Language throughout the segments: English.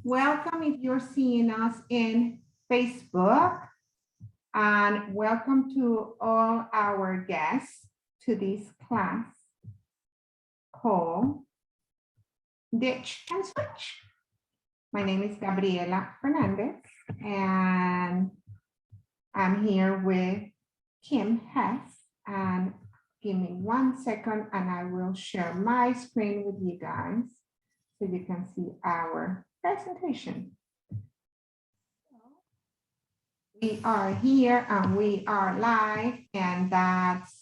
Welcome if you're seeing us in Facebook, and welcome to all our guests to this class called Ditch and Switch. My name is Gabriela Fernandez, and I'm here with Kim Hess. And give me 1 second, and I will share my screen with you guys so you can see our presentation. We are here and we are live, and that's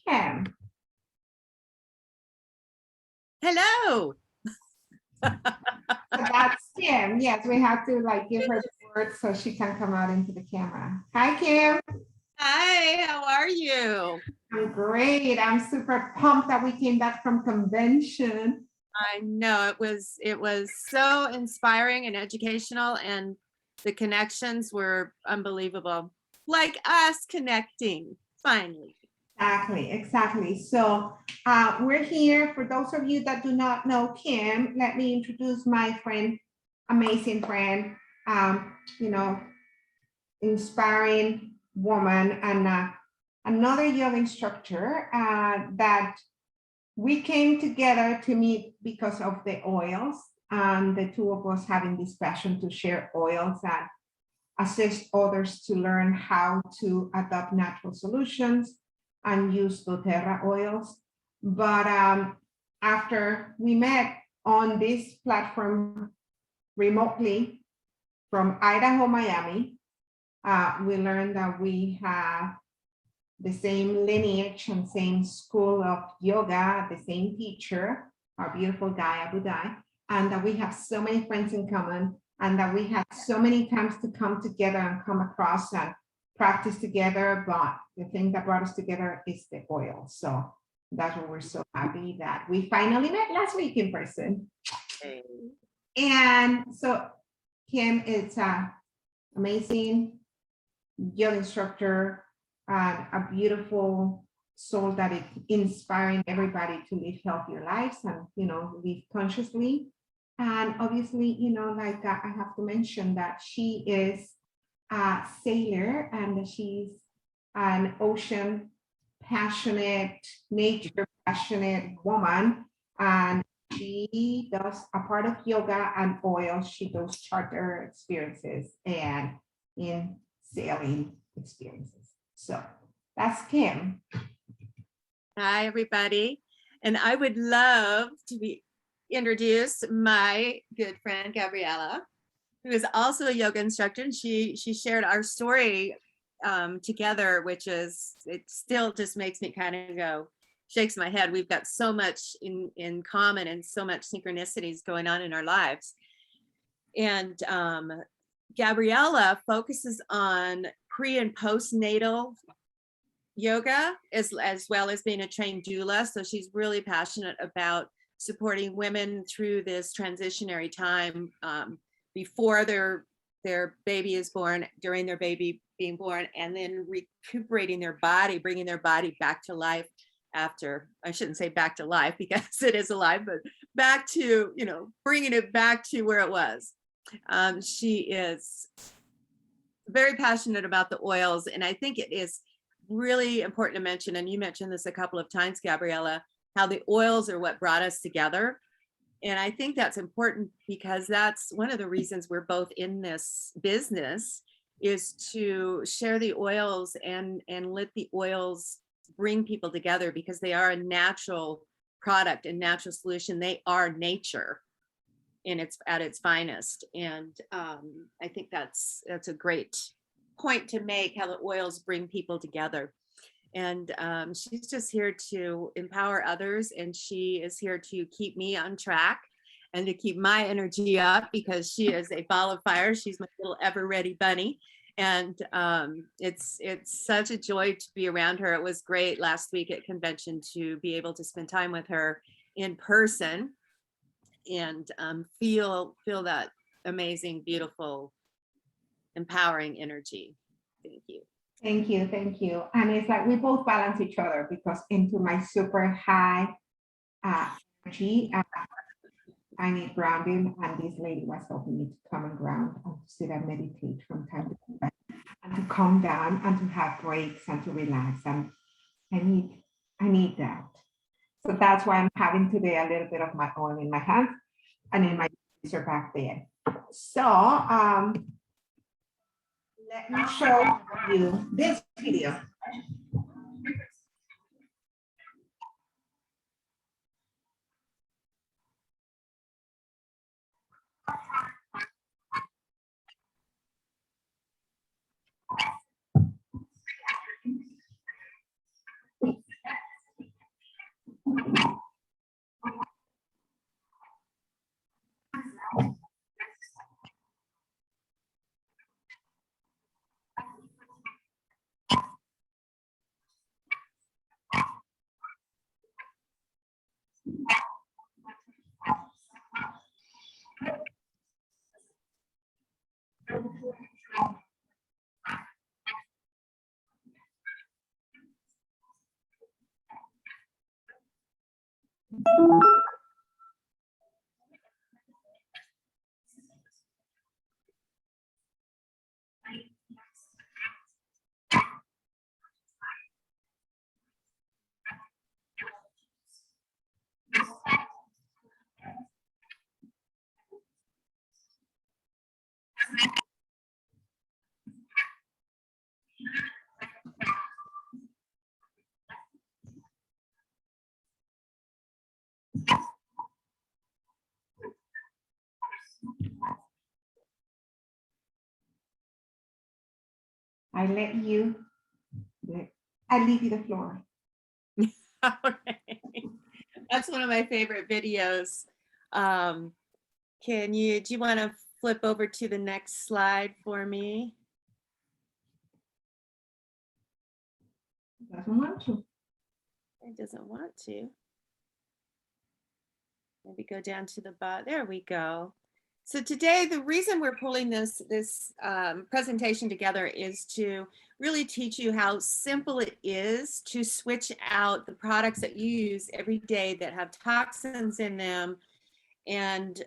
Kim. Hello. So that's Kim. Yes, we have to like give her the word so she can come out into the camera. Hi, Kim. Hi, how are you? I'm great. I'm super pumped that we came back from convention. I know it was so inspiring and educational, and the connections were unbelievable. Like us connecting finally. Exactly. So we're here. For those of you that do not know Kim, let me introduce my friend, amazing friend, you know, inspiring woman, and another yoga instructor that we came together to meet because of the oils, and the two of us having this passion to share oils and assist others to learn how to adopt natural solutions and use doTERRA oils. But after we met on this platform remotely from Idaho, Miami, we learned that we have the same lineage and same school of yoga, the same teacher, our beautiful Gaia Budai, and that we have so many friends in common, and that we had so many times to come together and come across and practice together. But the thing that brought us together is the oil. So that's why we're so happy that we finally met last week in person. Hey. And so Kim is an amazing yoga instructor and a beautiful soul that is inspiring everybody to live healthier lives and, live consciously. And obviously, like I have to mention that she is a sailor and she's an ocean passionate, nature passionate woman. And she does a part of yoga and oil. She does charter experiences and in sailing experiences. So that's Kim. Hi, everybody. And I would love to introduce my good friend, Gabriela, who is also a yoga instructor. And she shared our story together, which is, it still just makes me kind of go, shakes my head. We've got so much in common and so much synchronicities going on in our lives. And Gabriela focuses on pre and postnatal yoga as well as being a trained doula. So she's really passionate about supporting women through this transitionary time before their baby is born, during their baby being born, and then recuperating their body, bringing their body back to life after, I shouldn't say back to life because it is alive, but back to, bringing it back to where it was. She is very passionate about the oils, and I think it is really important to mention, and you mentioned this a couple of times, Gabriela, how the oils are what brought us together. And I think that's important because that's one of the reasons we're both in this business, is to share the oils and let the oils bring people together, because they are a natural product and natural solution. They are nature at its finest. And I think that's a great point to make, how the oils bring people together. And she's just here to empower others, and she is here to keep me on track and to keep my energy up, because she is a ball of fire. She's my little ever ready bunny. And it's such a joy to be around her. It was great last week at convention to be able to spend time with her in person and feel that amazing, beautiful, empowering energy. Thank you. Thank you. And it's like we both balance each other, because into my super high energy, I need grounding, and this lady was helping me to come and ground and to sit and meditate from time to time and to calm down and to have breaks and to relax. And I need that. So that's why I'm having today a little bit of my oil in my hand and in my diffuser back there. So let me show you this video. I leave you the floor. Okay. That's one of my favorite videos. Do you want to flip over to the next slide for me? Doesn't want to. It doesn't want to. Maybe go down to the bottom. There we go. So today, the reason we're pulling this presentation together is to really teach you how simple it is to switch out the products that you use every day that have toxins in them, and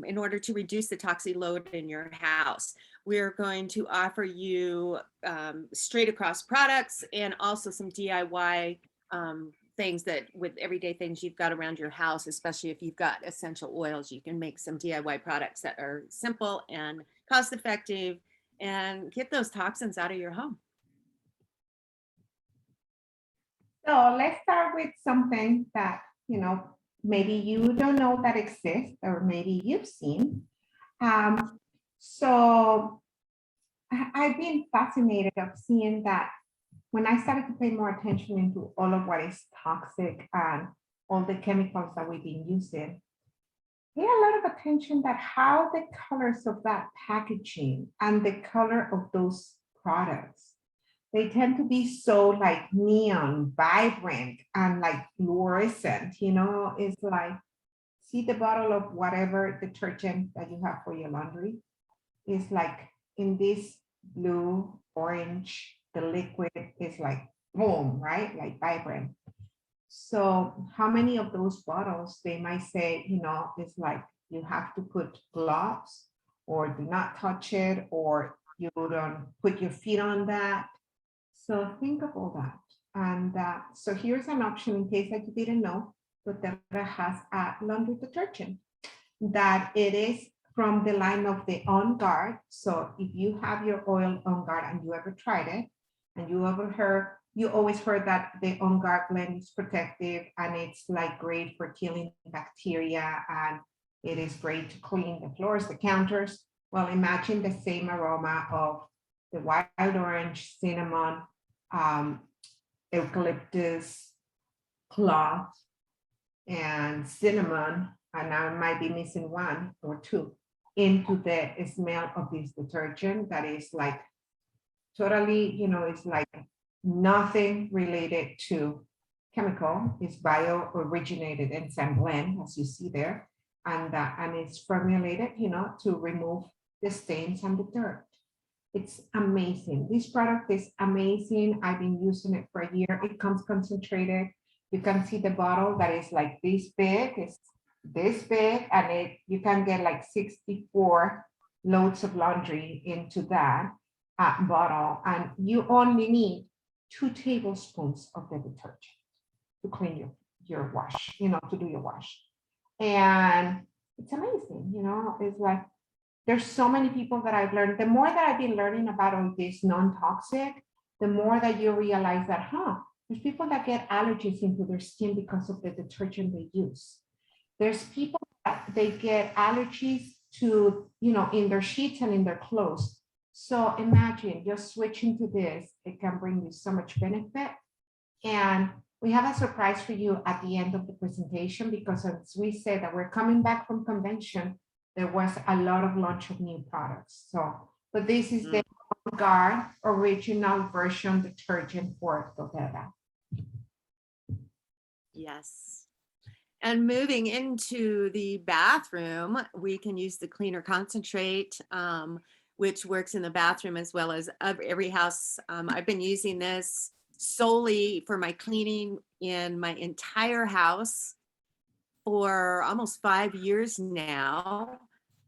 in order to reduce the toxic load in your house. We're going to offer you straight across products and also some DIY things that with everyday things you've got around your house, especially if you've got essential oils, you can make some DIY products that are simple and cost effective and get those toxins out of your home. So let's start with something that, maybe you don't know that exists, or maybe you've seen. So I've been fascinated of seeing that when I started to pay more attention into all of what is toxic and all the chemicals that we've been using, pay a lot of attention that how the colors of that packaging and the color of those products, they tend to be so like neon, vibrant, and like fluorescent, it's like, see the bottle of whatever detergent that you have for your laundry is like in this blue, orange, the liquid is like boom, right? Like vibrant. So how many of those bottles, they might say, it's like you have to put gloves or do not touch it, or you don't put your feet on that. So think of all that. And so here's an option in case that you didn't know, doTERRA has a laundry detergent that it is from the line of the On Guard. So if you have your oil On Guard and you ever tried it, and you always heard that the On Guard blend is protective and it's like great for killing bacteria, and it is great to clean the floors, the counters. Well, imagine the same aroma of the wild orange, cinnamon, eucalyptus, clove, and cinnamon, and I might be missing one or two, into the smell of this detergent that is like totally, it's like nothing related to chemical. It's bio-originated enzyme blend, as you see there, and it's formulated, to remove the stains and the dirt. It's amazing. This product is amazing. I've been using it for a year. It comes concentrated. You can see the bottle that is like this big. It's this big, and you can get like 64 loads of laundry into that bottle, and you only need 2 tablespoons of the detergent to clean your wash, to do your wash. And it's amazing, it's like there's so many people that I've learned. The more that I've been learning about all this non-toxic, the more that you realize that, there's people that get allergies into their skin because of the detergent they use. There's people that they get allergies to, in their sheets and in their clothes. So imagine just switching to this, it can bring you so much benefit. And we have a surprise for you at the end of the presentation, because as we said that we're coming back from convention, there was a lot of launch of new products. So, but this is the On Guard original version detergent for doTERRA. Yes. And moving into the bathroom, we can use the cleaner concentrate, which works in the bathroom as well as every house. I've been using this solely for my cleaning in my entire house for almost 5 years now.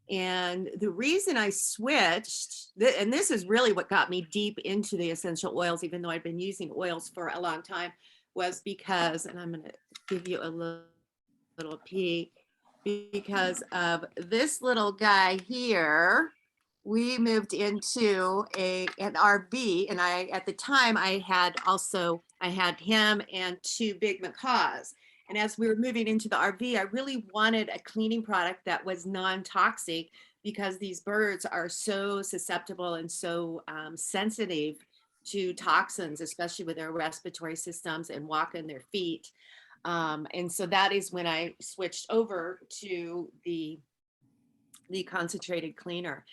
And the reason I switched, and this is really what got me deep into the essential oils, even though I've been using oils for a long time, was because, and I'm going to give you a little peek, because of this little guy here. We moved into an RV, and at the time I had him and 2 big macaws. And as we were moving into the RV, I really wanted a cleaning product that was non-toxic, because these birds are so susceptible and so sensitive to toxins, especially with their respiratory systems and walk on their feet. And so that is when I switched over to the concentrated cleaner.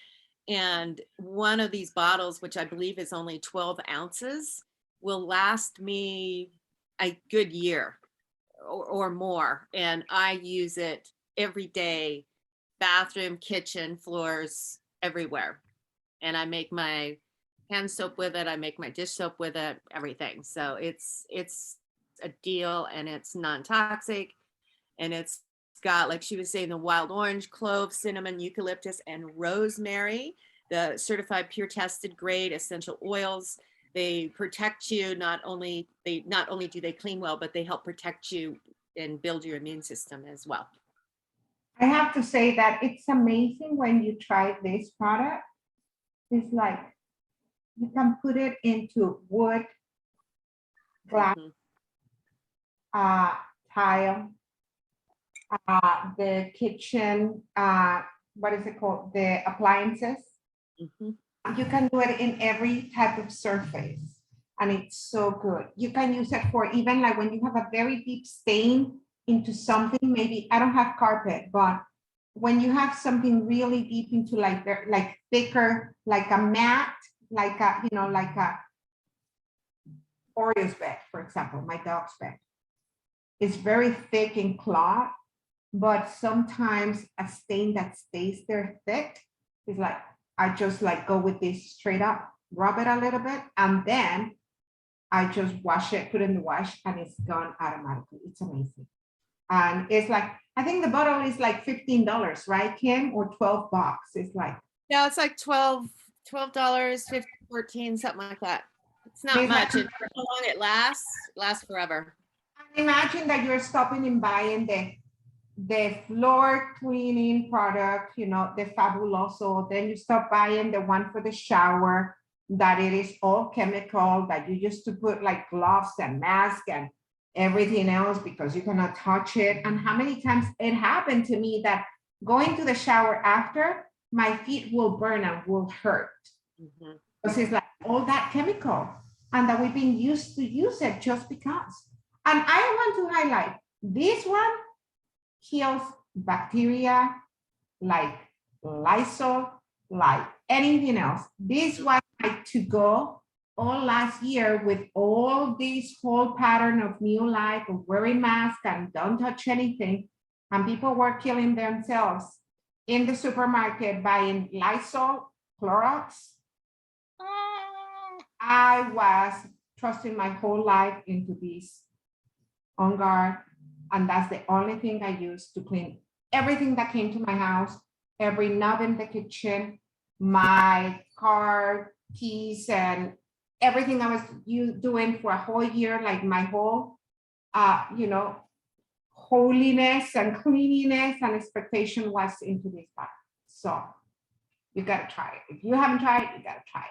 And one of these bottles, which I believe is only 12 ounces, will last me a good year or more. And I use it every day, bathroom, kitchen, floors, everywhere. And I make my hand soap with it. I make my dish soap with it, everything. So it's a deal, and it's non-toxic, and it's got, like she was saying, the wild orange, clove, cinnamon, eucalyptus, and rosemary, the certified pure tested grade essential oils. They protect you. Not only do they clean well, but they help protect you and build your immune system as well. I have to say that it's amazing when you try this product. It's like you can put it into wood, glass, tile, the kitchen, what is it called? The appliances. You can do it in every type of surface, and it's so good. You can use it for even like when you have a very deep stain into something, maybe I don't have carpet, but when you have something really deep into like thicker, like a mat, like a, like a Oreo's bed, for example, my dog's bed. It's very thick in cloth, but sometimes a stain that stays there thick is like, I just like go with this straight up, rub it a little bit, and then I just wash it, put it in the wash, and it's gone automatically. It's amazing. And it's like, I think the bottle is like $15, right, Kim? Or 12 bucks. It's like, yeah, it's like $12, 15, 14, something like that. It's not much. And how long it lasts forever. Imagine that you're stopping and buying the floor cleaning product, the Fabuloso, then you stop buying the one for the shower, that it is all chemical, that you used to put like gloves and mask and everything else because you cannot touch it. And how many times it happened to me that going to the shower after, my feet will burn and will hurt. Because it's like all that chemical, and that we've been used to use it just because. And I want to highlight this one kills bacteria like Lysol, like anything else. This one had to go all last year with all this whole pattern of new life of wearing masks and don't touch anything. And people were killing themselves in the supermarket buying Lysol, Clorox. I was trusting my whole life into this On Guard. And that's the only thing I use to clean everything that came to my house, every knob in the kitchen, my car keys, and everything I was doing for a whole year, like my whole, holiness and cleanliness and expectation was into this bag. So you gotta try it. If you haven't tried it, you gotta try it.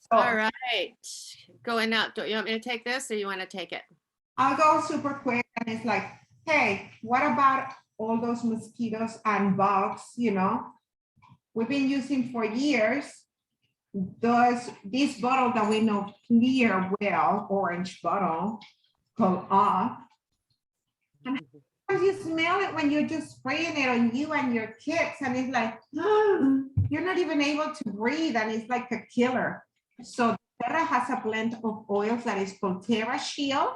So All right, going up. Do you want me to take this or you want to take it? I'll go super quick, and it's like, hey, what about all those mosquitoes and bugs, we've been using for years? Does this bottle that we know clear well, orange bottle, called off? And you smell it when you're just spraying it on you and your kids, and it's like, you're not even able to breathe, and it's like a killer. So Terra has a blend of oils that is called Terra Shield,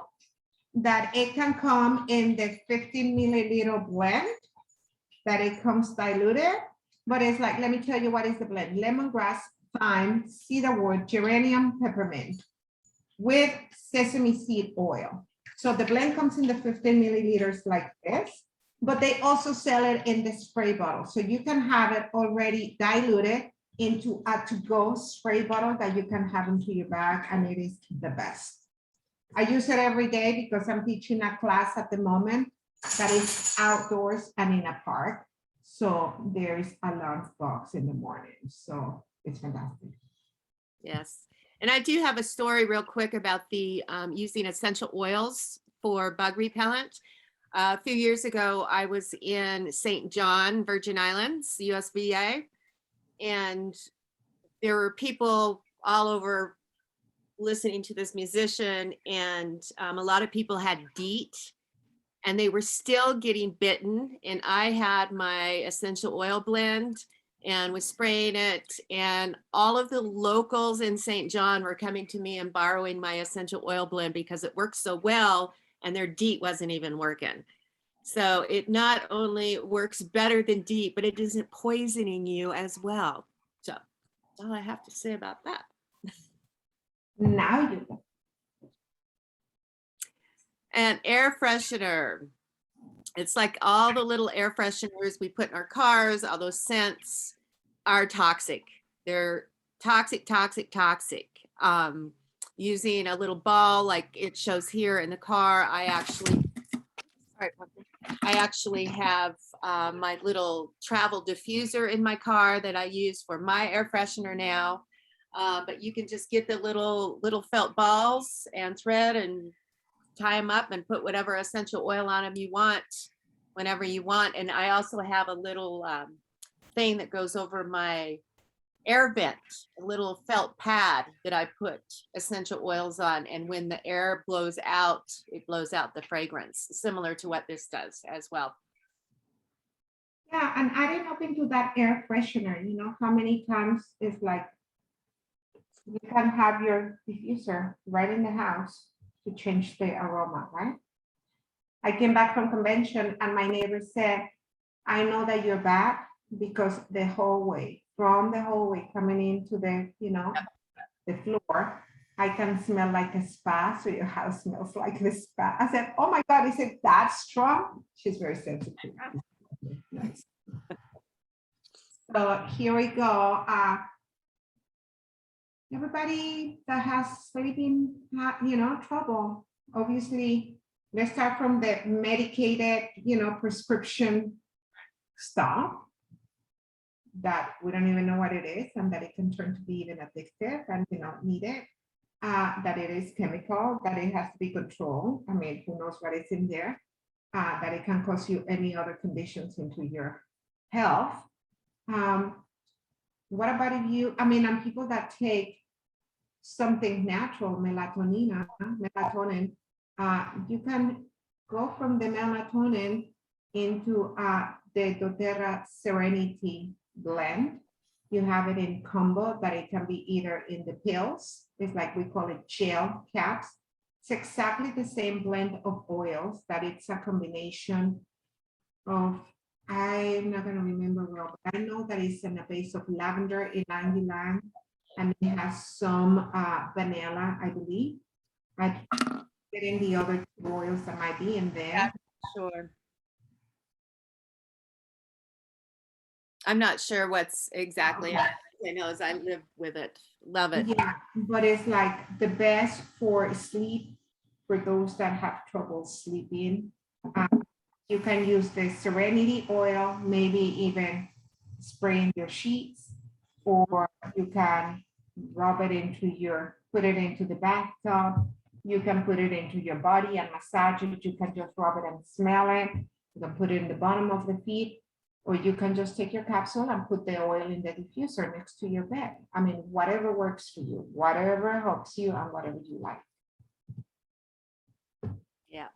that it can come in the 15 milliliter blend, that it comes diluted, but it's like, let me tell you what is the blend: lemongrass, thyme, cedarwood, geranium, peppermint, with sesame seed oil. So the blend comes in the 15 milliliters like this, but they also sell it in the spray bottle. So you can have it already diluted into a to-go spray bottle that you can have into your bag, and it is the best. I use it every day because I'm teaching a class at the moment that is outdoors and in a park. So there is a lunch box in the morning. So it's fantastic. Yes. And I do have a story real quick about the using essential oils for bug repellent. A few years ago, I was in St. John, Virgin Islands, USVA, and there were people all over listening to this musician, and a lot of people had DEET, and they were still getting bitten. And I had my essential oil blend and was spraying it, and all of the locals in St. John were coming to me and borrowing my essential oil blend because it works so well, and their DEET wasn't even working. So it not only works better than DEET, but it isn't poisoning you as well. So that's all I have to say about that. Now you go. And air freshener. It's like all the little air fresheners we put in our cars, all those scents are toxic. They're toxic, toxic, toxic. Using a little ball like it shows here in the car, I actually have my little travel diffuser in my car that I use for my air freshener now. But you can just get the little felt balls and thread and tie them up and put whatever essential oil on them you want whenever you want. And I also have a little thing that goes over my air vent, a little felt pad that I put essential oils on. And when the air blows out, it blows out the fragrance, similar to what this does as well. Yeah, and adding up into that air freshener, how many times it's like, you can have your diffuser right in the house to change the aroma, right? I came back from convention and my neighbor said, I know that you're back because from the hallway coming into the, the floor, I can smell like a spa. So your house smells like the spa. I said, oh my God, is it that strong? She's very sensitive. Nice. So here we go. Everybody that has sleeping, trouble, obviously, let's start from the medicated, prescription stuff that we don't even know what it is, and that it can turn to be even addictive and need it. That it is chemical, that it has to be controlled. I mean, who knows what is in there? That it can cause you any other conditions into your health. What about if and people that take something natural, melatonin, you can go from the melatonin into the doTERRA Serenity blend. You have it in combo, that it can be either in the pills, it's like we call it gel caps. It's exactly the same blend of oils, that it's a combination of, I'm not going to remember well, but I know that it's in a base of lavender, ylang ylang, and it has some vanilla, I believe. Getting the other oils that might be in there. Sure. I'm not sure what's exactly. I know as I live with it. Love it. Yeah, but it's like the best for sleep for those that have trouble sleeping. You can use the Serenity oil, maybe even spray in your sheets, or you can rub it into put it into the bathtub. You can put it into your body and massage it. You can just rub it and smell it. You can put it in the bottom of the feet, or you can just take your capsule and put the oil in the diffuser next to your bed. I mean, whatever works for you, whatever helps you and whatever you like. Yeah.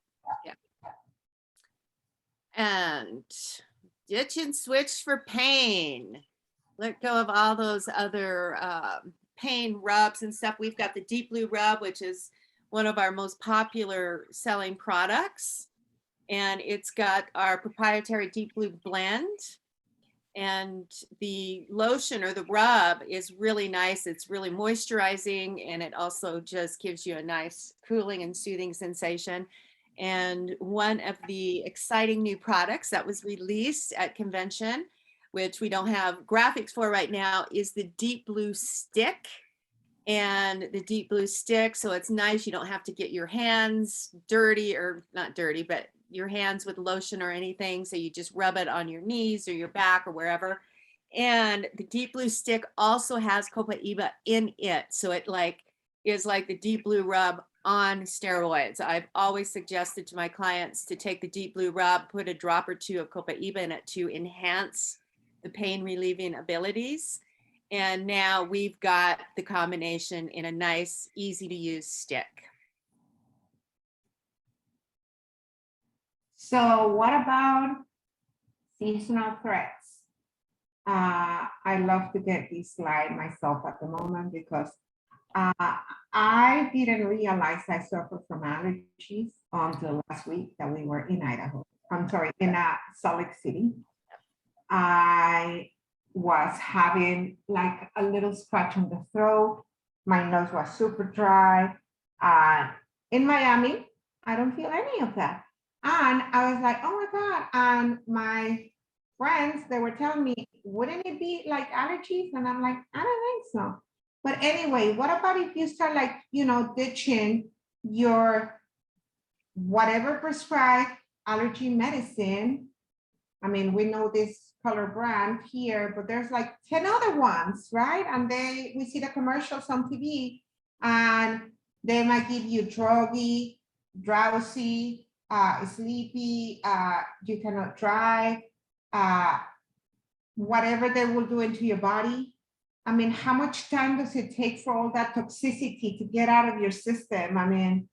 Yeah. And ditch and switch for pain. Let go of all those other pain rubs and stuff. We've got the Deep Blue Rub, which is one of our most popular selling products. And it's got our proprietary Deep Blue blend. And the lotion or the rub is really nice. It's really moisturizing, and it also just gives you a nice cooling and soothing sensation. And one of the exciting new products that was released at convention, which we don't have graphics for right now, is the Deep Blue Stick. And the Deep Blue Stick, so it's nice. You don't have to get your hands dirty, or not dirty, but your hands with lotion or anything. So you just rub it on your knees or your back or wherever. And the Deep Blue Stick also has Copaiba in it. So it is like the Deep Blue Rub on steroids. I've always suggested to my clients to take the Deep Blue Rub, put a drop or two of Copaiba in it to enhance the pain relieving abilities. And now we've got the combination in a nice, easy to use stick. So what about seasonal threats? I love to get this slide myself at the moment because I didn't realize I suffered from allergies until last week that we were in Idaho. I'm sorry, in Salt Lake City. I was having like a little scratch on the throat. My nose was super dry. In Miami, I don't feel any of that. And I was like, oh my God. And my friends, they were telling me, wouldn't it be like allergies? And I'm like, I don't think so. But anyway, what about if you start like, ditching your whatever prescribed allergy medicine? I mean, we know this color brand here, but there's like 10 other ones, right? And we see the commercials on TV and they might give you druggy, drowsy, sleepy, you cannot drive, whatever they will do into your body. I mean, how much time does it take for all that toxicity to get out of your system? I mean,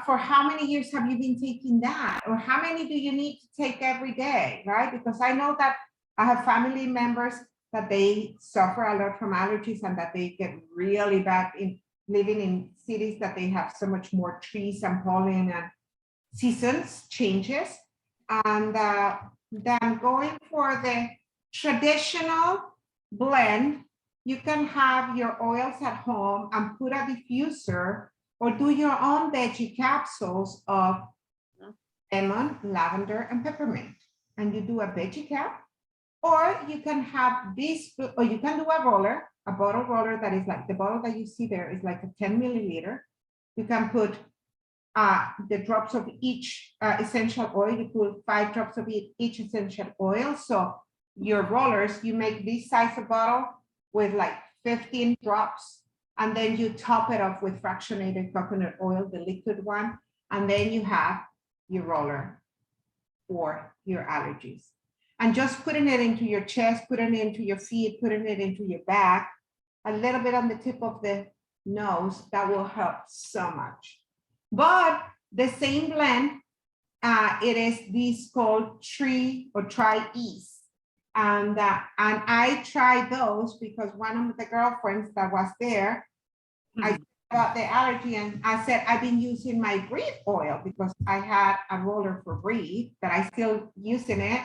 for how many years have you been taking that? Or how many do you need to take every day, right? Because I know that I have family members that they suffer a lot from allergies and that they get really bad in living in cities that they have so much more trees and pollen and seasons changes. And then going for the traditional blend, you can have your oils at home and put a diffuser or do your own veggie capsules of lemon, lavender, and peppermint. And you do a veggie cap, or you can have this, or you can do a bottle roller that is like the bottle that you see there is like a 10 milliliter. You can put the drops of each essential oil. You put 5 drops of each essential oil. So your rollers, you make this size of bottle with like 15 drops, and then you top it off with fractionated coconut oil, the liquid one, and then you have your roller for your allergies. And just putting it into your chest, putting it into your feet, putting it into your back, a little bit on the tip of the nose, that will help so much. But the same blend, it is this called Tree or Tri-Ease. And I tried those because one of the girlfriends that was there, I said about the allergy, and I said, I've been using my Breathe oil because I had a roller for Breathe, but I still using it.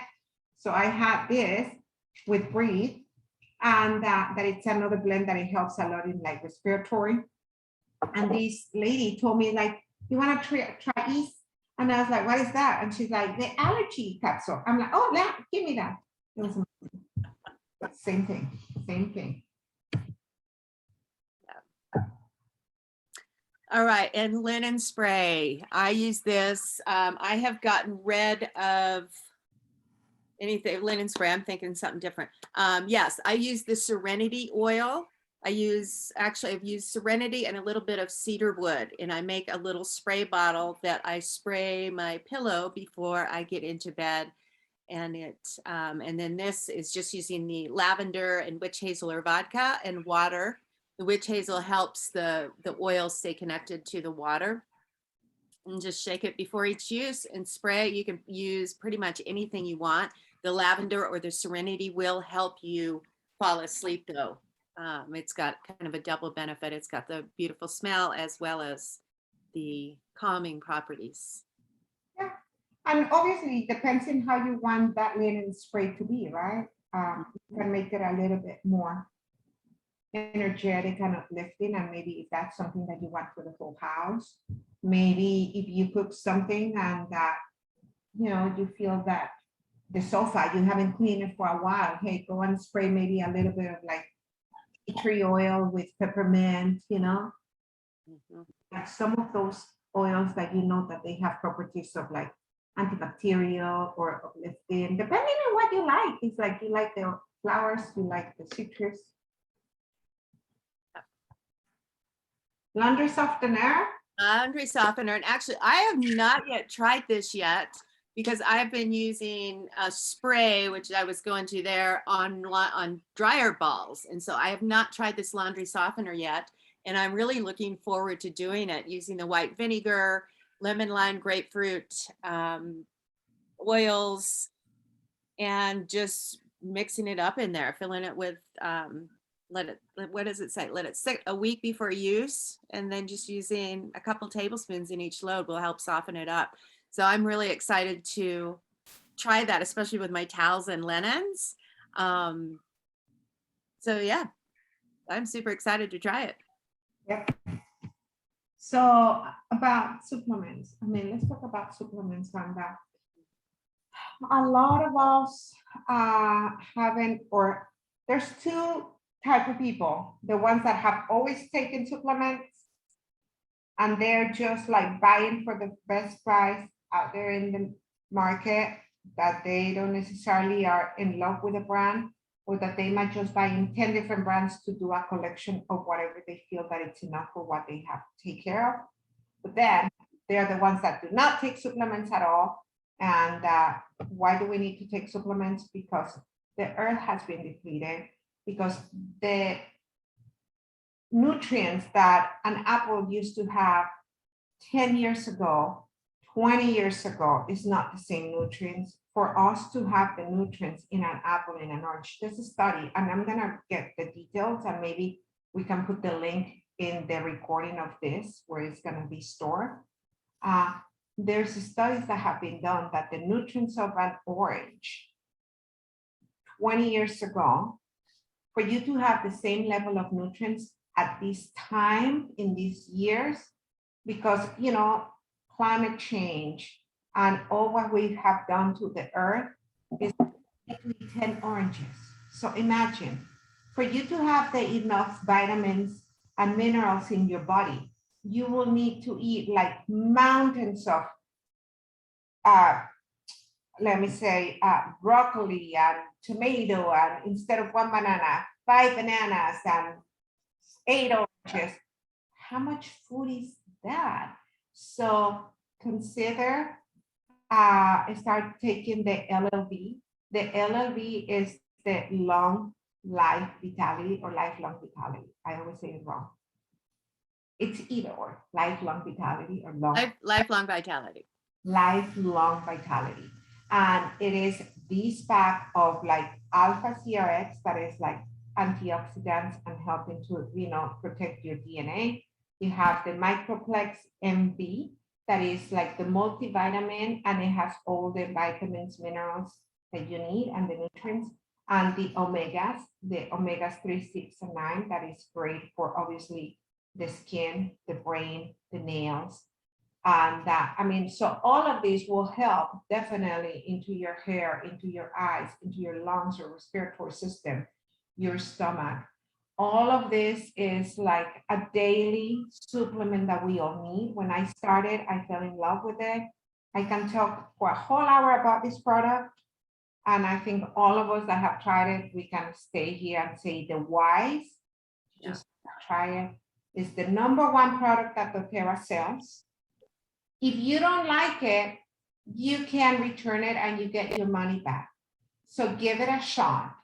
So I had this with Breathe, and that it's another blend that it helps a lot in like respiratory. And this lady told me like, you want to try yeast? And I was like, what is that? And she's like, the allergy capsule. I'm like, oh, that, give me that. It was same thing, same thing. All right, and linen spray. I use this. I have gotten rid of anything linen spray. I'm thinking something different. Yes, I use the Serenity oil. I've used Serenity and a little bit of cedar wood, and I make a little spray bottle that I spray my pillow before I get into bed. And and then this is just using the lavender and witch hazel or vodka and water. The witch hazel helps the oil stay connected to the water. And just shake it before each use and spray. You can use pretty much anything you want. The lavender or the Serenity will help you fall asleep though. It's got kind of a double benefit. It's got the beautiful smell as well as the calming properties. Yeah, and obviously it depends on how you want that linen spray to be, right? You can make it a little bit more energetic and uplifting, and maybe if that's something that you want for the whole house, maybe if you cook something and that, you know, you feel that the sofa, you haven't cleaned it for a while, hey, go and spray maybe a little bit of like tea tree oil with peppermint, you know, like some of those oils that you know that they have properties of like antibacterial or uplifting, depending on what you like. It's like you like the flowers, you like the citrus. Laundry softener. Laundry softener. And actually, I have not yet tried this yet because I've been using a spray, which I was going to there on dryer balls. And so I have not tried this laundry softener yet. And I'm really looking forward to doing it using the white vinegar, lemon, lime, grapefruit, oils, and just mixing it up in there, filling it with, what does it say? Let it sit a week before use, and then just using a couple tablespoons in each load will help soften it up. So I'm really excited to try that, especially with my towels and linens. So yeah, I'm super excited to try it. Yep. So about supplements, I mean, let's talk about supplements on that. A lot of us haven't, or there's two type of people, the ones that have always taken supplements and they're just like buying for the best price out there in the market, that they don't necessarily are in love with a brand, or that they might just buy in 10 different brands to do a collection of whatever they feel that it's enough for what they have to take care of. But then they're the ones that do not take supplements at all. And why do we need to take supplements? Because the earth has been depleted, because the nutrients that an apple used to have 10 years ago, 20 years ago, is not the same nutrients. For us to have the nutrients in an apple, in an orange, there's a study, and I'm gonna get the details, and maybe we can put the link in the recording of this where it's gonna be stored. There's studies that have been done that the nutrients of an orange 20 years ago, for you to have the same level of nutrients at this time in these years, because, you know, climate change and all what we have done to the earth is 10 oranges. So imagine, for you to have the enough vitamins and minerals in your body, you will need to eat like mountains of, let me say, broccoli and tomato, and instead of one banana, 5 bananas and 8 oranges. How much food is that? So consider, start taking the LLV. The LLV is the long life vitality or lifelong vitality. I always say it wrong. It's either or, lifelong vitality or lifelong vitality. Lifelong vitality. And it is this pack of like alpha CRX that is like antioxidants and helping to, you know, protect your DNA. You have the Microplex MB that is like the multivitamin, and it has all the vitamins, minerals that you need and the nutrients, and the omegas, the omegas 3, 6, and 9, that is great for obviously the skin, the brain, the nails. And that, I mean, so all of these will help definitely into your hair, into your eyes, into your lungs, your respiratory system, your stomach. All of this is like a daily supplement that we all need. When I started, I fell in love with it. I can talk for a whole hour about this product. And I think all of us that have tried it, we can stay here and say the whys. Just try it. It's the #1 product that doTERRA sells. If you don't like it, you can return it and you get your money back. So give it a shot.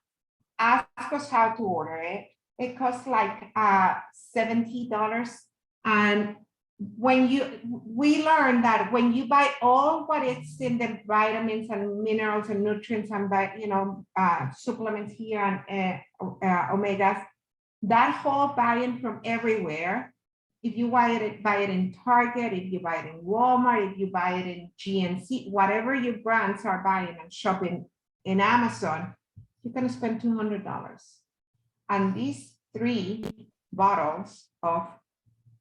Ask us how to order it. It costs like $70. And we learned that when you buy all what it's in the vitamins and minerals and nutrients and supplements here and omegas, that whole buying from everywhere, if you buy it in Target, if you buy it in Walmart, if you buy it in GNC, whatever your brands are buying and shopping in Amazon, you're going to spend $200. And these 3 bottles of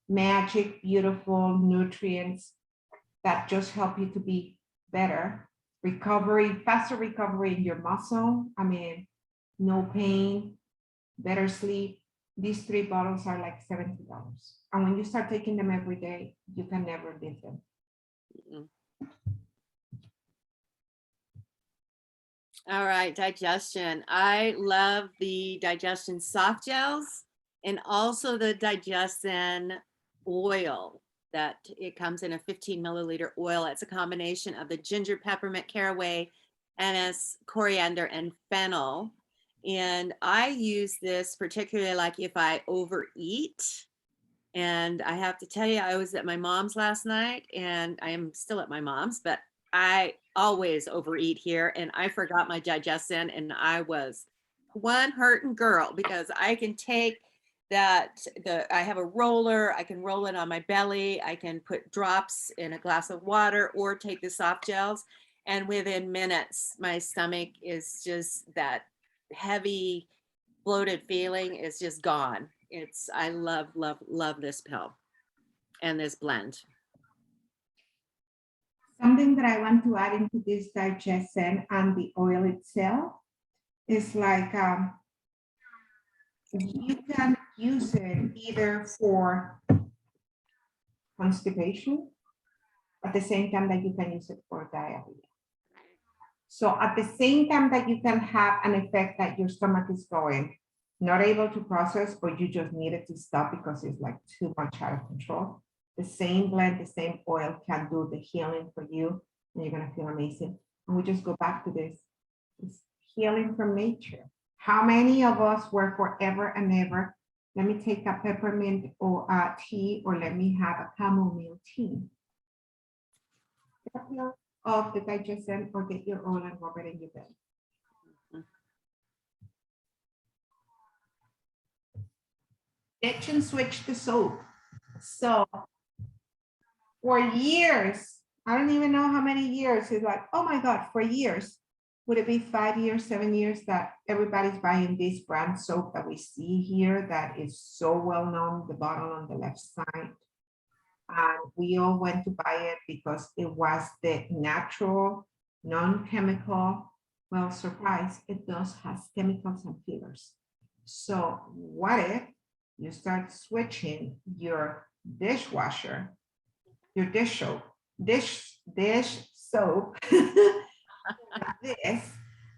magic, beautiful nutrients that just help you to be better, faster recovery in your muscle. I mean, no pain, better sleep. These 3 bottles are like $70. And when you start taking them every day, you can never beat them. All right, digestion. I love the digestion soft gels and also the digestion oil that it comes in a 15 milliliter oil. It's a combination of the ginger, peppermint, caraway, anise, coriander, and fennel. And I use this particularly like if I overeat. And I have to tell you, I was at my mom's last night and I am still at my mom's, but I always overeat here and I forgot my digestion and I was one hurting girl because I can take I have a roller, I can roll it on my belly, I can put drops in a glass of water or take the soft gels. And within minutes, my stomach is just that heavy, bloated feeling is just gone. I love, love, love this pill and this blend. Something that I want to add into this digestion and the oil itself is like you can use it either for constipation at the same time that you can use it for diarrhea. So at the same time that you can have an effect that your stomach is going, not able to process, or you just need it to stop because it's like too much out of control. The same blend, the same oil can do the healing for you, and you're gonna feel amazing. And we just go back to this. It's healing from nature. How many of us were forever and ever, let me take a peppermint or tea, or let me have a chamomile tea. Of the digestion, or get your oil and rub it in your belly. Ditch and switch the soap. So for years, I don't even know how many years, it's like, oh my God, for years, would it be 5 years, 7 years that everybody's buying this brand soap that we see here that is so well known, the bottle on the left side. And we all went to buy it because it was the natural, non-chemical. Well, surprise, it does have chemicals and fillers. So what if you start switching your dishwasher, your dish soap, like this,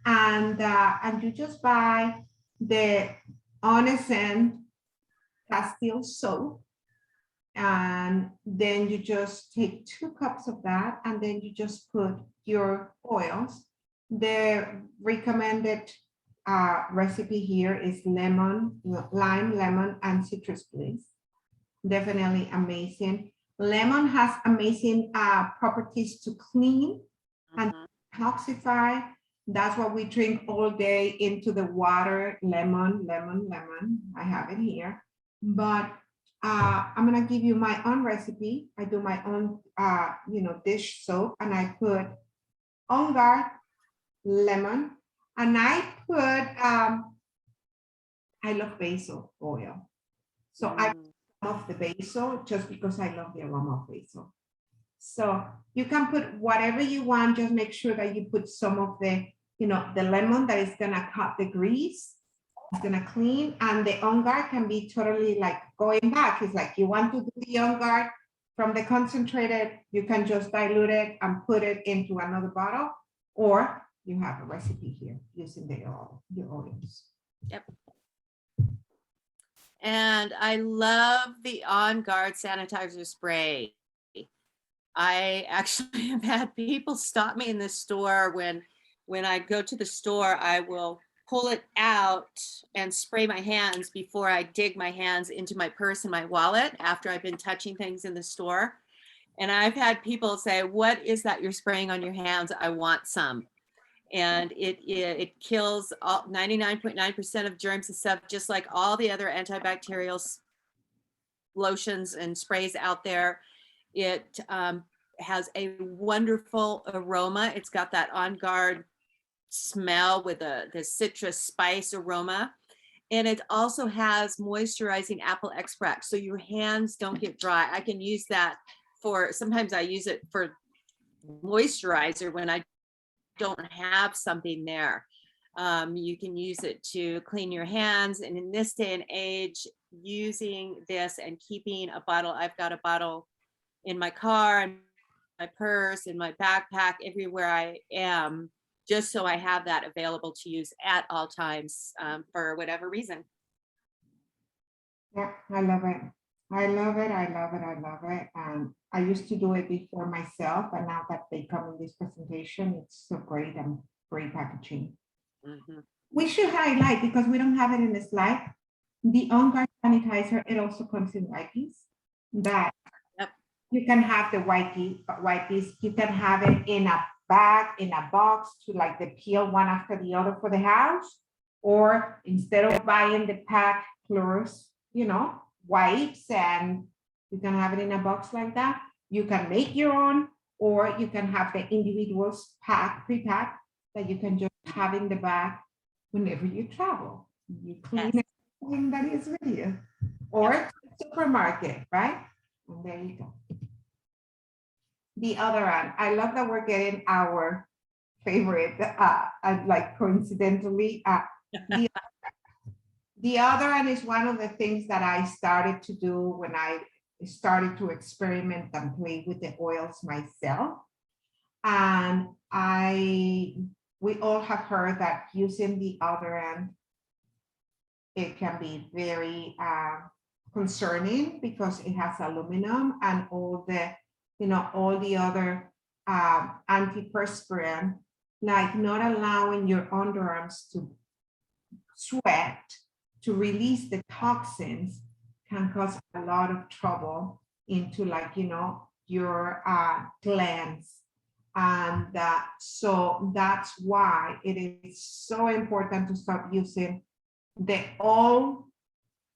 and you just buy the Honest and Castile soap, and then you just take 2 cups of that, and then you just put your oils. The recommended recipe here is lime, lemon, and citrus bliss. Definitely amazing. Lemon has amazing properties to clean and detoxify. That's what we drink all day into the water. Lemon, lemon, lemon. I have it here. But I'm gonna give you my own recipe. I do my own, dish soap, and I put On Guard, lemon, and I put, I love basil oil. So I love the basil just because I love the aroma of basil. So you can put whatever you want, just make sure that you put some of the, the lemon that is gonna cut the grease. It's gonna clean, and the On Guard can be totally like going back. It's like you want to do the On Guard from the concentrated, you can just dilute it and put it into another bottle, or you have a recipe here using your oils. Yep. And I love the On Guard sanitizer spray. I actually have had people stop me in the store when I go to the store. I will pull it out and spray my hands before I dig my hands into my purse and my wallet after I've been touching things in the store. And I've had people say, "What is that you're spraying on your hands? I want some." And it kills 99.9% of germs and stuff, just like all the other antibacterial lotions and sprays out there. It has a wonderful aroma. It's got that On Guard smell with the citrus spice aroma. And it also has moisturizing apple extract, so your hands don't get dry. I can use that sometimes I use it for moisturizer when I don't have something there. You can use it to clean your hands. And in this day and age, using this and keeping a bottle, I've got a bottle in my car, in my purse, in my backpack, everywhere I am, just so I have that available to use at all times for whatever reason. Yeah, I love it. I love it. I love it. I love it. I used to do it before myself, and now that they come in this presentation, it's so great and great packaging. Mm-hmm. We should highlight, because we don't have it in the slide, the On Guard sanitizer. It also comes in wipes that you can have the wipes. You can have it in a bag, in a box, to like the peel one after the other for the house, or instead of buying the pack Clorox, wipes, and you can have it in a box like that. You can make your own, or you can have the individuals pre-packed that you can just have in the bag whenever you travel. You clean everything that is with you, or supermarket, right? And there you go. The other one, I love that we're getting our favorite, like coincidentally, the other one is one of the things that I started to do when I started to experiment and play with the oils myself. And we all have heard that using the other end, it can be very concerning, because it has aluminum and all the other antiperspirant, like not allowing your underarms to sweat, to release the toxins, can cause a lot of trouble into your glands. And so that's why it is so important to stop using the old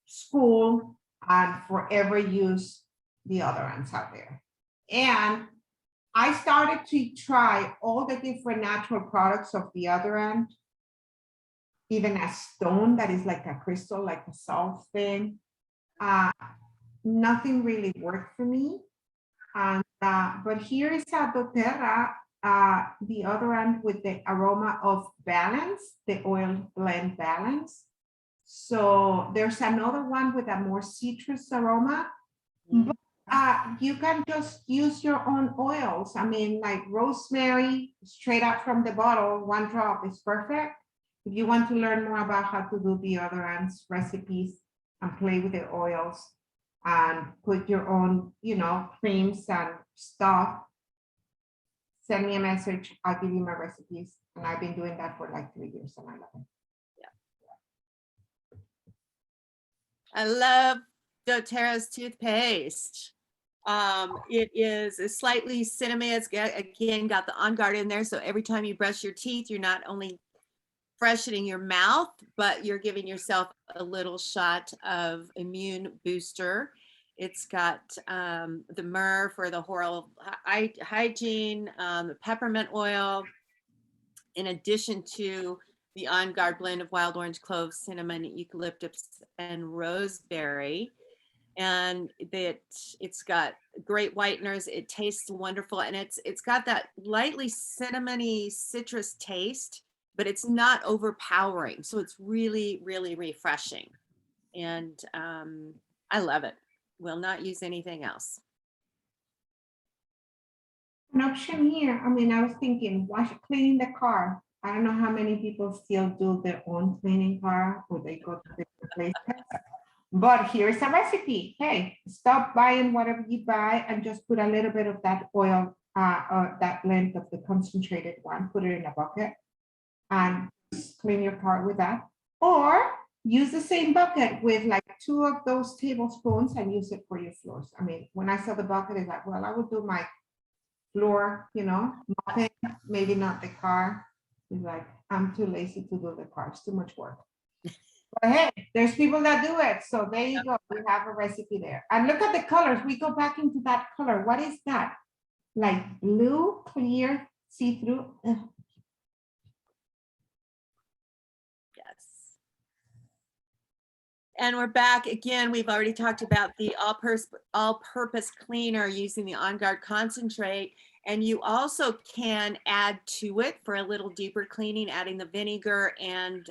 school and forever use the other ones out there. And I started to try all the different natural products of the other end, even a stone that is like a crystal, like a salt thing. Nothing really worked for me. And but here is a doTERRA, the other end with the aroma of balance, the oil blend balance. So there's another one with a more citrus aroma. But you can just use your own oils. I mean, like rosemary, straight up from the bottle, 1 drop is perfect. If you want to learn more about how to do the other ends recipes and play with the oils and put your own, creams and stuff, send me a message. I'll give you my recipes. And I've been doing that for like 3 years, and I love it. I love doTERRA's toothpaste. It is a slightly cinnamon. It's again got the On Guard in there, so every time you brush your teeth, you're not only freshening your mouth, but you're giving yourself a little shot of immune booster. It's got the myrrh for the oral hygiene, the peppermint oil, in addition to the On Guard blend of wild orange, cloves, cinnamon, eucalyptus, and rosemary. and it's got great whiteners. It tastes wonderful, and it's got that lightly cinnamony citrus taste, but it's not overpowering. So it's really, really refreshing. And I love it. Will not use anything else. An option here, I mean, I was thinking, cleaning the car. I don't know how many people still do their own cleaning car or they go to different places. But here's a recipe. Hey, stop buying whatever you buy and just put a little bit of that oil, or that blend of the concentrated one, put it in a bucket and clean your car with that. Or use the same bucket with like 2 of those tablespoons and use it for your floors. I mean, when I saw the bucket, it's like, well, I would do my floor, mopping, maybe not the car. It's like, I'm too lazy to do the car. It's too much work. But hey, there's people that do it. So there you go. We have a recipe there. And look at the colors. We go back into that color. What is that? Like blue, clear, see-through. Yes. And we're back again. We've already talked about the all-purpose cleaner using the On Guard concentrate. And you also can add to it for a little deeper cleaning, adding the vinegar and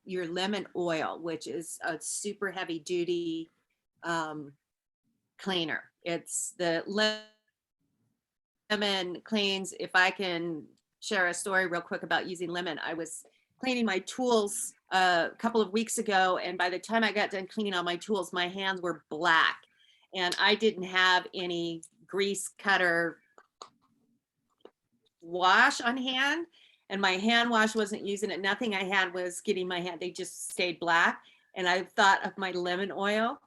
your lemon oil, which is a super heavy duty cleaner. It's the lemon cleans. If I can share a story real quick about using lemon, I was cleaning my tools a couple of weeks ago, and by the time I got done cleaning all my tools, my hands were black, and I didn't have any grease cutter wash on hand, and my hand wash wasn't using it. Nothing I had was getting my hand, they just stayed black. And I thought of my lemon oil.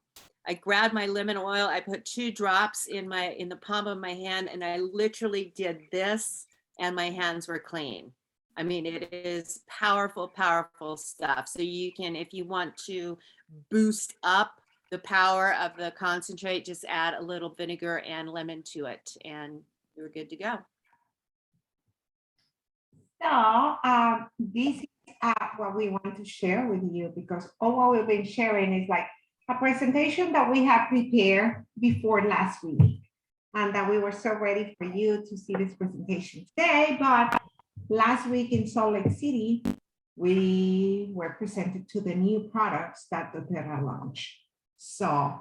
I grabbed my lemon oil, I put 2 drops in the palm of my hand, and I literally did this, and my hands were clean. I mean, it is powerful, powerful stuff. So you can, if you want to boost up the power of the concentrate, just add a little vinegar and lemon to it, and you're good to go. So this is what we want to share with you, because all what we've been sharing is like a presentation that we have prepared before last week, and that we were so ready for you to see this presentation today. But last week in Salt Lake City, we were presented to the new products that doTERRA launched. So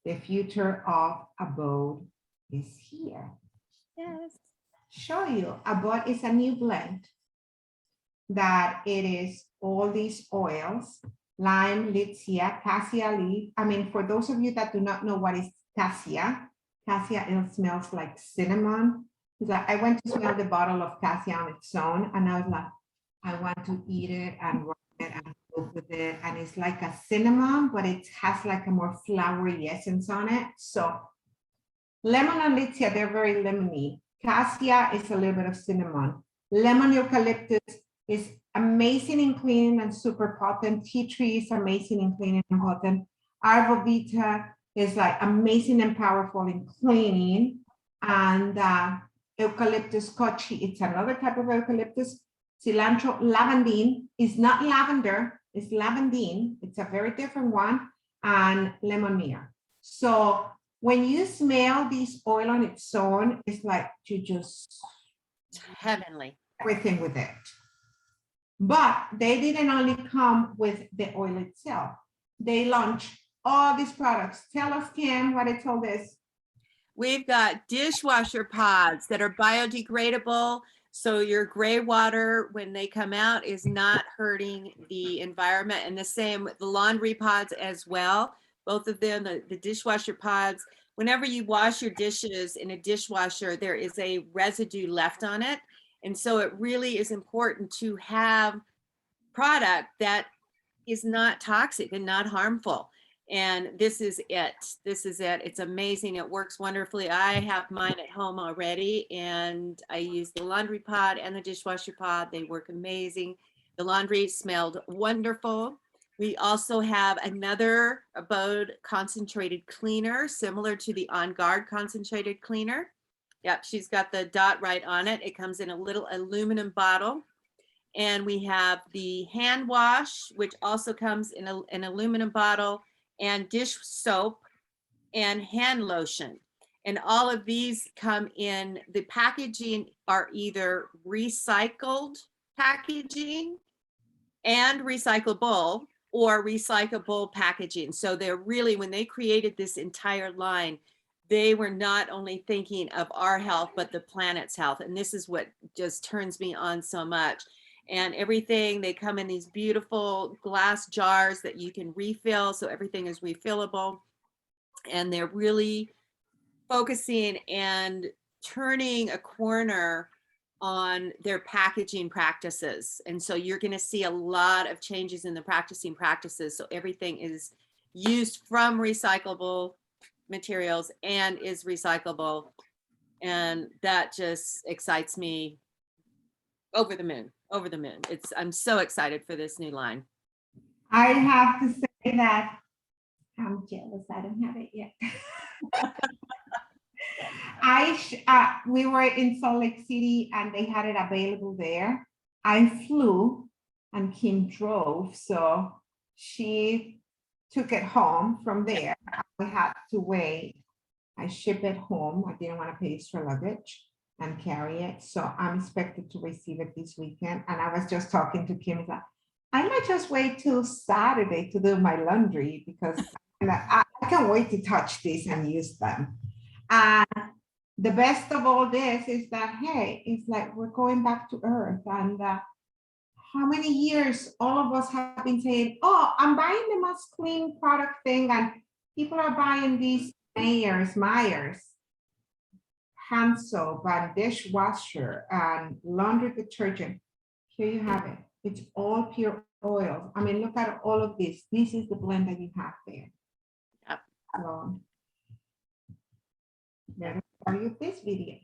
the future of Abode is here. Yes. Show you, Abode is a new blend that it is all these oils, lime, litsea, cassia leaf. I mean, for those of you that do not know what is cassia, it smells like cinnamon. It's like, I went to smell the bottle of cassia on its own, and I was like, I want to eat it and rub it and cook with it. And it's like a cinnamon, but it has like a more flowery essence on it. So lemon and litsea, they're very lemony. Cassia is a little bit of cinnamon. Lemon eucalyptus is amazing in cleaning and super potent. Tea tree is amazing in cleaning and potent. Arborvitae is like amazing and powerful in cleaning. And eucalyptus kochi, it's another type of eucalyptus. Cilantro, lavandine is not lavender, it's lavandine. It's a very different one. And lemonnier. So when you smell this oil on its own, it's like you just Heavenly. everything with it. But they didn't only come with the oil itself. They launched all these products. Tell us, Kim, what it's all this. We've got dishwasher pods that are biodegradable. So your gray water, when they come out, is not hurting the environment. And the same with the laundry pods as well. Both of them, the dishwasher pods, whenever you wash your dishes in a dishwasher, there is a residue left on it. And so it really is important to have product that is not toxic and not harmful. And this is it. This is it. It's amazing. It works wonderfully. I have mine at home already, and I use the laundry pod and the dishwasher pod. They work amazing. The laundry smelled wonderful. We also have another Abode concentrated cleaner, similar to the On Guard concentrated cleaner. Yep, she's got the dot right on it. It comes in a little aluminum bottle. And we have the hand wash, which also comes in an aluminum bottle, and dish soap, and hand lotion. And all of these come in, the packaging are either recycled packaging and recyclable or recyclable packaging. So they're really, when they created this entire line, they were not only thinking of our health, but the planet's health. And this is what just turns me on so much. And everything, they come in these beautiful glass jars that you can refill. So everything is refillable. And they're really focusing and turning a corner on their packaging practices. And so you're going to see a lot of changes in the practices. So everything is used from recyclable materials and is recyclable. And that just excites me over the moon, over the moon. I'm so excited for this new line. I have to say that I'm jealous. I don't have it yet. We were in Salt Lake City and they had it available there. I flew and Kim drove, so she took it home from there. I had to wait. I ship it home. I didn't want to pay extra luggage and carry it, so I'm expected to receive it this weekend. And I was just talking to Kim, like, I might just wait till Saturday to do my laundry because I can't wait to touch this and use them. And the best of all this is that, hey, it's like we're going back to earth. And how many years all of us have been saying, oh, I'm buying the Must Clean product thing, and people are buying these Myers hand soap and dishwasher and laundry detergent. Here you have it. It's all pure oil. I mean, look at all of this. This is the blend that you have there. Yep. So, let me show you this video.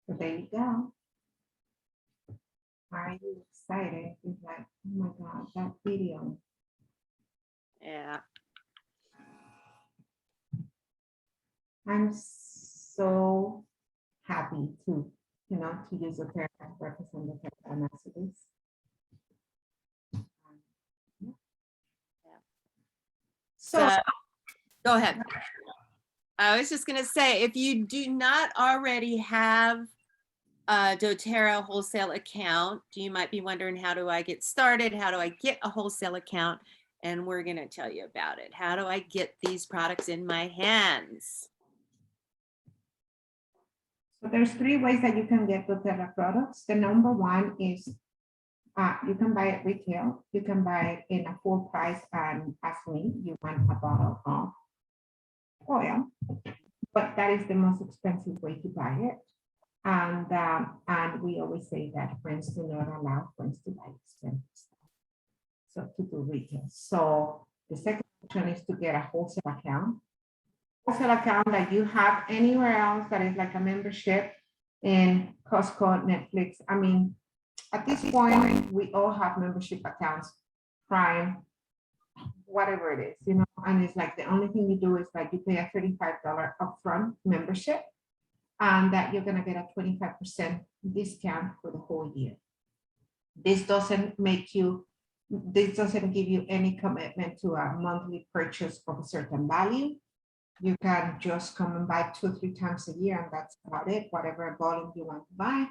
So there you go. Are you excited? It's like, oh my God, that video. Yeah. I'm so happy to, to use a pair of representative messages. So So Go ahead. I was just gonna say, if you do not already have a doTERRA wholesale account, you might be wondering, how do I get started? How do I get a wholesale account? And we're gonna tell you about it. How do I get these products in my hands? So there's 3 ways that you can get doTERRA products. The number one is you can buy it retail. You can buy it in a full price and ask me, you want a bottle of oil, but that is the most expensive way to buy it. And we always say that friends do not allow friends to buy expensive stuff. So to do retail. So the second option is to get a wholesale account. Wholesale account that you have anywhere else that is like a membership in Costco, Netflix. I mean, at this point, we all have membership accounts, Prime, whatever it is, you know, and it's like the only thing you do is like you pay a $35 upfront membership, and that you're gonna get a 25% discount for the whole year. This doesn't give you any commitment to a monthly purchase of a certain value. You can just come and buy 2 or 3 times a year, and that's about it, whatever volume you want to buy.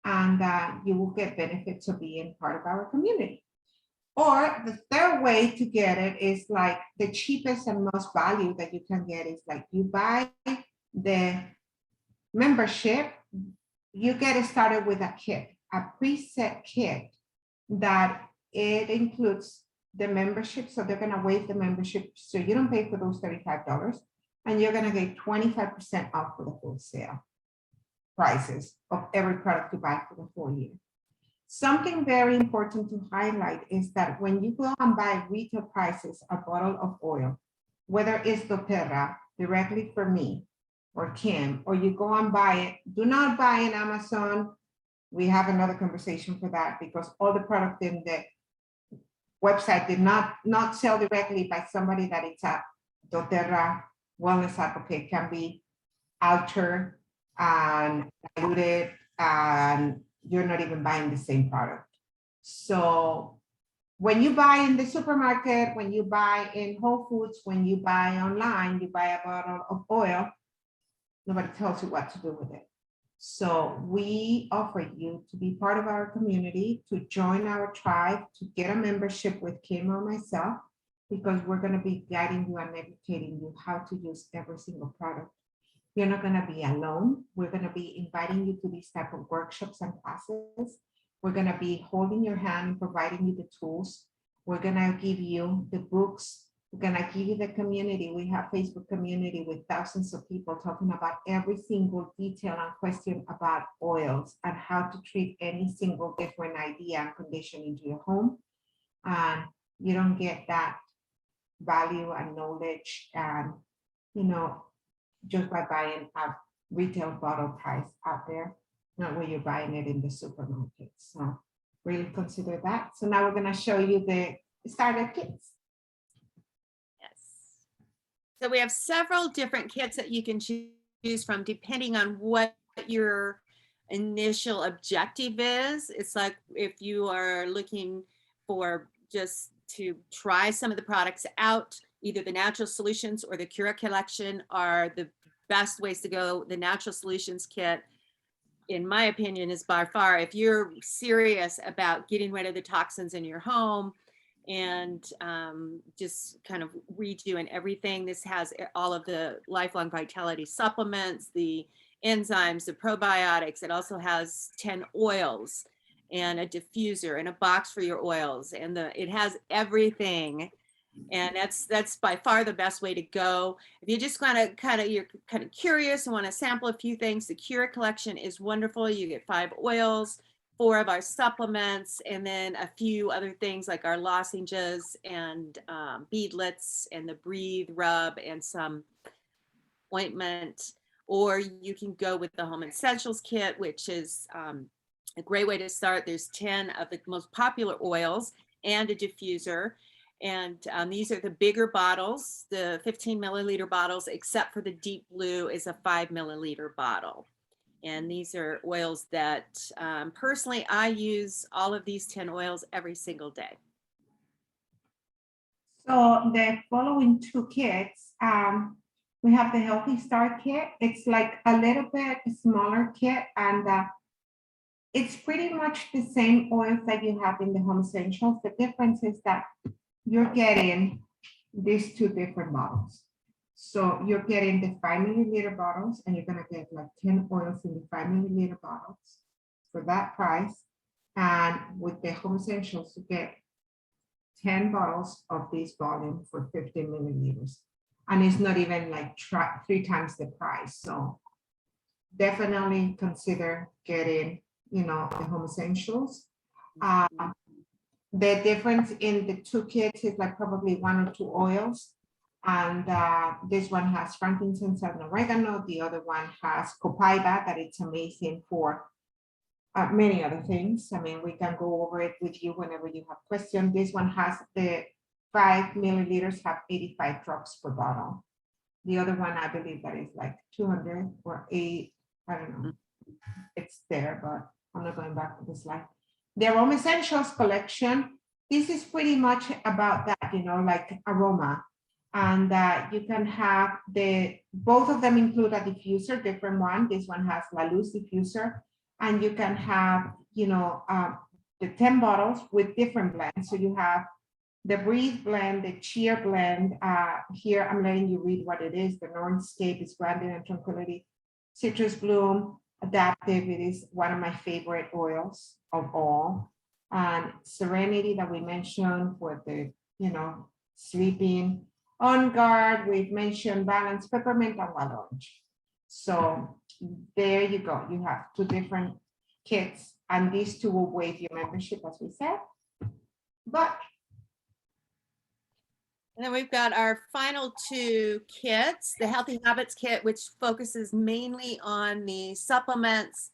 And you will get benefits of being part of our community. Or the third way to get it is like the cheapest and most value that you can get is like you buy the membership, you get started with a kit, a preset kit that it includes the membership. So they're gonna waive the membership, so you don't pay for those $35, and you're gonna get 25% off for the wholesale prices of every product you buy for the whole year. Something very important to highlight is that when you go and buy retail prices, a bottle of oil, whether it's doTERRA directly for me or Kim, or you go and buy it, do not buy in Amazon. We have another conversation for that, because all the product in the website did not sell directly by somebody that it's a doTERRA wellness advocate, can be altered and diluted, and you're not even buying the same product. So when you buy in the supermarket, when you buy in Whole Foods, when you buy online, you buy a bottle of oil, nobody tells you what to do with it. So we offer you to be part of our community, to join our tribe, to get a membership with Kim or myself, because we're going to be guiding you and educating you how to use every single product. You're not going to be alone. We're going to be inviting you to these type of workshops and classes. We're going to be holding your hand and providing you the tools. We're going to give you the books. We're going to give you the community. We have Facebook community with thousands of people talking about every single detail and question about oils and how to treat any single different idea and condition into your home. And you don't get that value and knowledge and, you know, just by buying a retail bottle price out there, not where you're buying it in the supermarket. So really consider that. So now we're going to show you the starter kits. Yes. So we have several different kits that you can choose from depending on what your initial objective is. It's like if you are looking for just to try some of the products out, either the Natural Solutions or the Cura Collection are the best ways to go. The Natural Solutions kit, in my opinion, is by far, if you're serious about getting rid of the toxins in your home and just kind of redoing everything, this has all of the Lifelong Vitality supplements, the enzymes, the probiotics. It also has 10 oils and a diffuser and a box for your oils, and it has everything. And that's by far the best way to go. If you just want to you're kind of curious and want to sample a few things, the Cura Collection is wonderful. You get 5 oils, 4 of our supplements, and then a few other things like our lozenges and beadlets and the Breathe Rub and some ointment. Or you can go with the Home Essentials kit, which is a great way to start. There's 10 of the most popular oils and a diffuser. And these are the bigger bottles, the 15 milliliter bottles, except for the Deep Blue is a 5 milliliter bottle. And these are oils that personally, I use all of these 10 oils every single day. So the following two kits, we have the Healthy Start kit. It's like a little bit smaller kit, and it's pretty much the same oils that you have in the Home Essentials. The difference is that you're getting these two different bottles. So you're getting the 5 milliliter bottles, and you're gonna get like 10 oils in the 5 milliliter bottles for that price. And with the Home Essentials, you get 10 bottles of this volume for 50 milliliters. And it's not even like 3 times the price. So definitely consider getting, the Home Essentials. The difference in the two kits is like probably 1 or 2 oils. And this one has frankincense and oregano. The other one has copaiba, that it's amazing for many other things. I mean, we can go over it with you whenever you have questions. This one has the 5 milliliters have 85 drops per bottle. The other one, I believe that is like 200 or 8, I don't know. It's there, but I'm not going back to the slide. The Aroma Essentials collection, this is pretty much about that, like aroma. And you can have both of them include a diffuser, different one. This one has La Luz diffuser. And you can have, the 10 bottles with different blends. So you have the Breathe blend, the Cheer blend. Here, I'm letting you read what it is. The Northscape is Grounding and Tranquility. Citrus Bloom, Adaptive. It is one of my favorite oils of all. And Serenity that we mentioned for the, sleeping. On Guard, we've mentioned Balance, Peppermint, and Wild Orange. So there you go. You have 2 different kits, and these 2 will waive your membership, as we said. But And then we've got our final 2 kits, the Healthy Habits kit, which focuses mainly on the supplements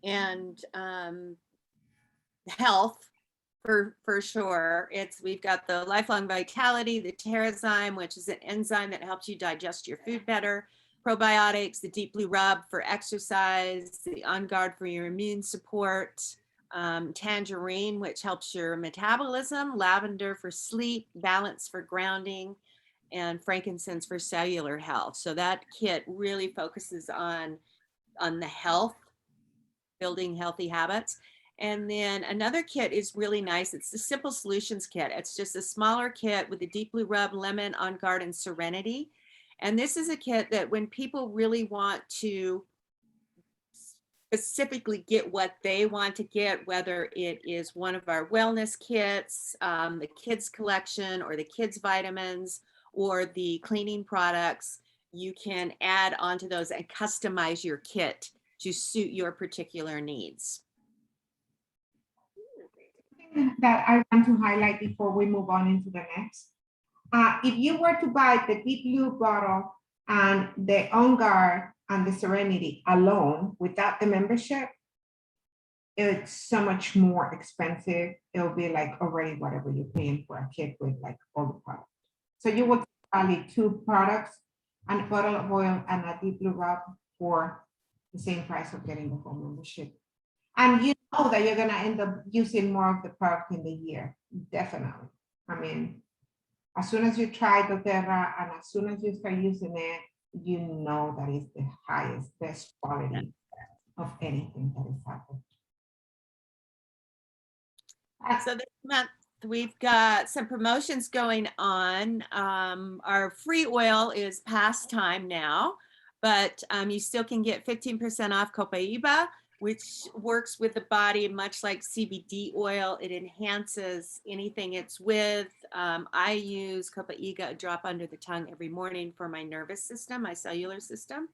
and health for sure. We've got the Lifelong Vitality, the Terrazyme, which is an enzyme that helps you digest your food better, probiotics, the Deep Blue Rub for exercise, the On Guard for your immune support, Tangerine, which helps your metabolism, Lavender for sleep, Balance for grounding, and frankincense for cellular health. So that kit really focuses on the health, building healthy habits. And then another kit is really nice. It's the Simple Solutions kit. It's just a smaller kit with the Deep Blue Rub, Lemon, On Guard, and Serenity. And this is a kit that when people really want to specifically get what they want to get, whether it is one of our wellness kits, the kids collection, or the kids vitamins, or the cleaning products, you can add onto those and customize your kit to suit your particular needs. That I want to highlight before we move on into the next. If you were to buy the Deep Blue bottle and the On Guard and the Serenity alone without the membership, it's so much more expensive. It'll be like already whatever you're paying for a kit with like all the products. So you will only 2 products and a bottle of oil and a Deep Blue Rub for the same price of getting the whole membership. And you know that you're gonna end up using more of the product in the year, definitely. I mean, as soon as you try doTERRA and as soon as you start using it, you know that is the highest, best quality of anything that is happening. So this month we've got some promotions going on. Our free oil is past time now, but you still can get 15% off Copaiba, which works with the body much like CBD oil. It enhances anything it's with. I use Copaiba, a drop under the tongue, every morning for my nervous system, my cellular system.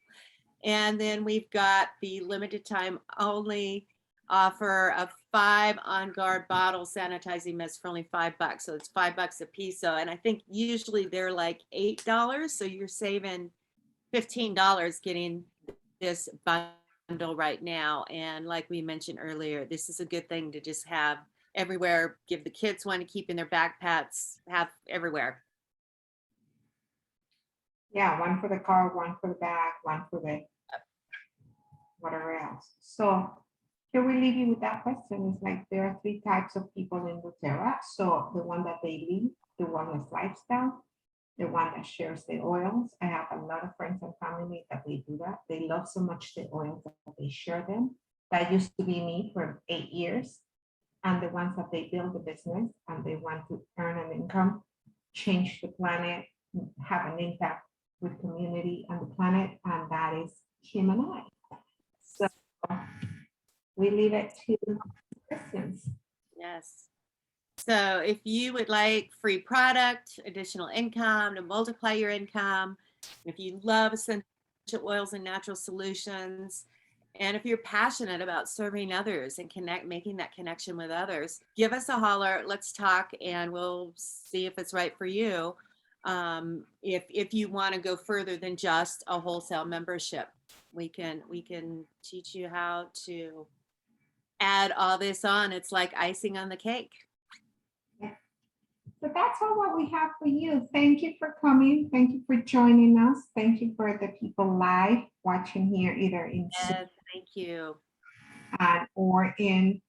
And then we've got the limited time only offer of 5 On Guard bottle sanitizing mist for only $5. So it's $5 a piece. So, and I think usually they're like $8. So you're saving $15 getting this bundle right now. And like we mentioned earlier, this is a good thing to just have everywhere. Give the kids one to keep in their backpacks, have everywhere. Yeah, one for the car, one for the bag, one for the whatever else. So here we leave you with that question. It's like there are 3 types of people in doTERRA. So the one that they leave the wellness lifestyle, the one that shares the oils. I have a lot of friends and family that they do that. They love so much the oils that they share them. That used to be me for 8 years. And the ones that they build a business and they want to earn an income, change the planet, have an impact with community and the planet, and that is Kim and I. So we leave it to questions. Yes. So if you would like free product, additional income to multiply your income, if you love essential oils and natural solutions, and if you're passionate about serving others and making that connection with others, give us a holler. Let's talk, and we'll see if it's right for you. If you want to go further than just a wholesale membership, we can teach you how to add all this on. It's like icing on the cake. So that's all what we have for you. Thank you for coming. Thank you for joining us. Thank you for the people live watching here, either in Zoom Yes, thank you. or in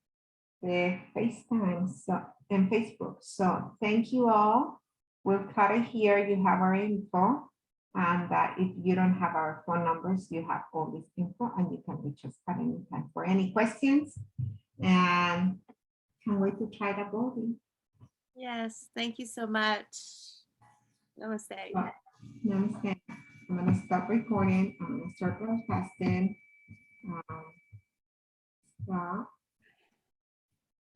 the FaceTime, so and Facebook. So thank you all. We'll cut it here. You have our info. And if you don't have our phone numbers, you have all this info and you can reach us at any time for any questions. And can't wait to try that body. Yes, thank you so much. Namaste. So, namaste. I'm gonna stop recording. I'm gonna start broadcasting. Stop.